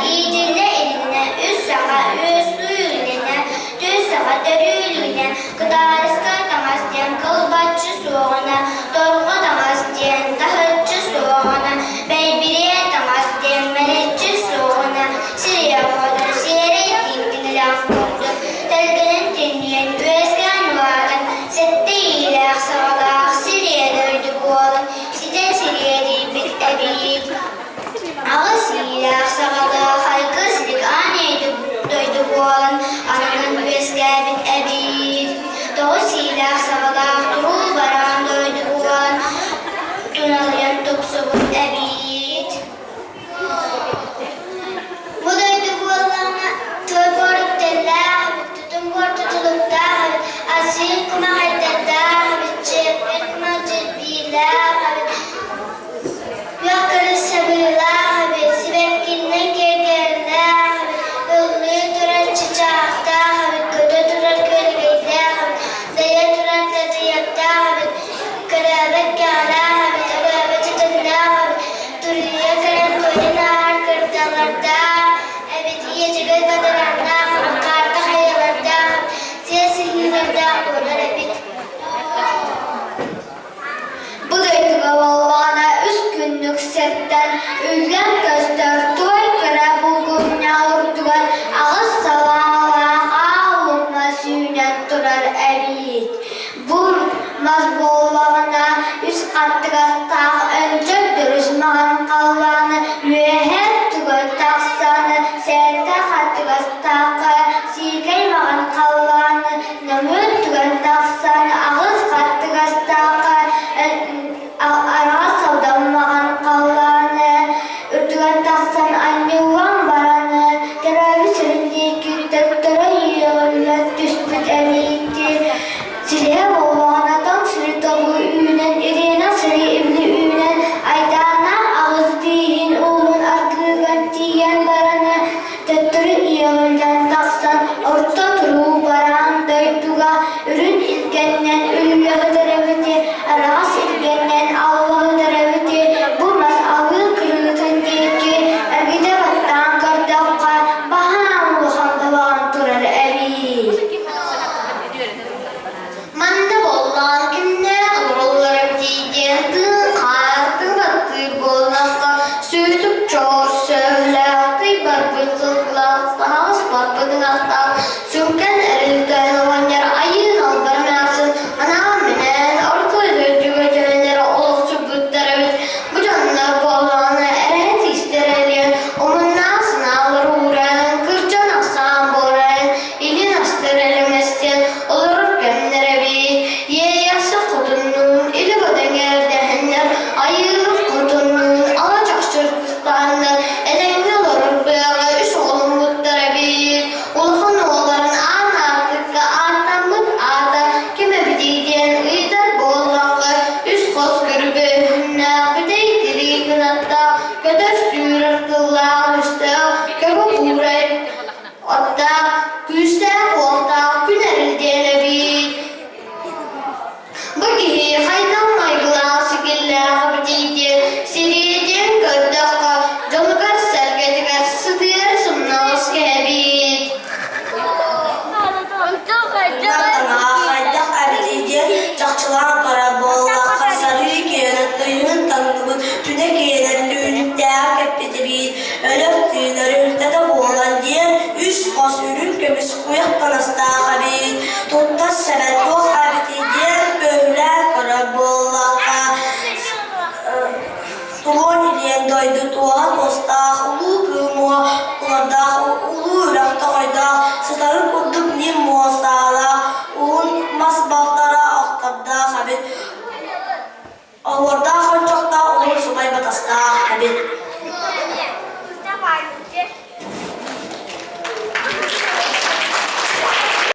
İyidirle eline, üst sağa, üst duyulene, düz sağa dörülüne, gıda ıskatamaz diyen kılbaççı soğana, dolgadamaz diyen dahıtçı soğana, beybiriye tamaz diyen melekçi soğana, siriye koydun, siyere ettiğin ilan koptu, telginin dinleyen üesken varın, sette iyiler sağlar, siriye döydü bu alın, siden siriye değil bit ebiyik. Ağız iyiler sağlar, haykıslık aneydi döydü bu alın, ananın üesken bit ebiyik. Doğus iyiler sağlar, duru baran döydü bu alın, tunalayan topsu bit ebiyik. Bu döydü bu alana, toy boruk teller, tutun bor tutuluklar, asil kuma haydadlar, çepet kuma cilbiler, yukarı sabırlar, sibekkinle kekerler, yolluyu duran çiçekler, kötü duran gölgeler, daya duran tadıyaklar, kırabet kârlar, tagabet tadlar, duruya karan koyunlar, kırdalarda, ebediye çıgır kadıranlar, karta hayalarda, siyasi yıllarda, onlar ebit. Bu döydü baballana üst günlük sertten ülgen göster toy kıra bulgun yağırdıgan ağız salağına ağlıkma süynen durar ebit. Bu mazbollağına üst kattık astağ önce dürüsmağın kallanı yüehet tügön taksanı sette kattık astağ sikey mağın kallanı nömür tügön taksanı ağız kattık astağ ara savdanmağın kallanı ürtügen taksan annevan baranı teravih süründeki doktora yiyonlar düşbüt emikti sileye bollağına tam sürü tabu üyünen irina sürü ibli üyünen aydana ağız diyin oğlun argıgan diyen baranı doktora yiyonlar taksan orta turu baran döyduga ürün ilgenden üllüğü tereviti aras ilgenden Allah'ı tereviti bu mas'alı kırıtındaki ergide battan kardakka bahan uğandalan turar evi. Manda bollan kimne kurullar diyeceğim kartı baktır bollanka sütüp çor söyle kıybar bıtıkla sahas bakbıdın hasta sürken erilden olanlar ayın albarmasın anam menen ortaydı düğeceğler olsun bütlerimiz bu canlar bollanı eret istereliyen onun nasına alır uğrayan kırcan aksan boran ilin astır elemezsen olur gemlere bir ye yasa kudunun ili baden erdehenler ayırıp kudunun alacak çırpıstanlar edenli olur böyle üç oğlum bütleri bir ulfun oğulların an artıkka artamık ağda kime bidiyen ıydar bollakı üç kos gürbe hünne bideytiri günatta köder sürür kıllar üstte köpü buğrayıp otta güçte kolta günerildiğine bir bu gibi haydan maygılan sigiller bideydi siriyeden gördakka jolgar sergedigar sıdır sımnağız kebit. Haydak abidiyce çakçılan kara bolla kasarı kiyenetliğinin tanımı tüne kiyenetliğinin değer kepetibiyit ölüm tüyleri ülkede boğulan diyen üç kos ürün kömüs kuyak kanasta abid tutta sebet bu abidiyce köhler kara bolla tulon iliyen doydu tuğa kosta ulu kılmuğa kulada ulu ürakta oyda sıtarı kurduk nim muasala un masbaqlara aqtabda habit awarda xançaqta ulur subay batasta habit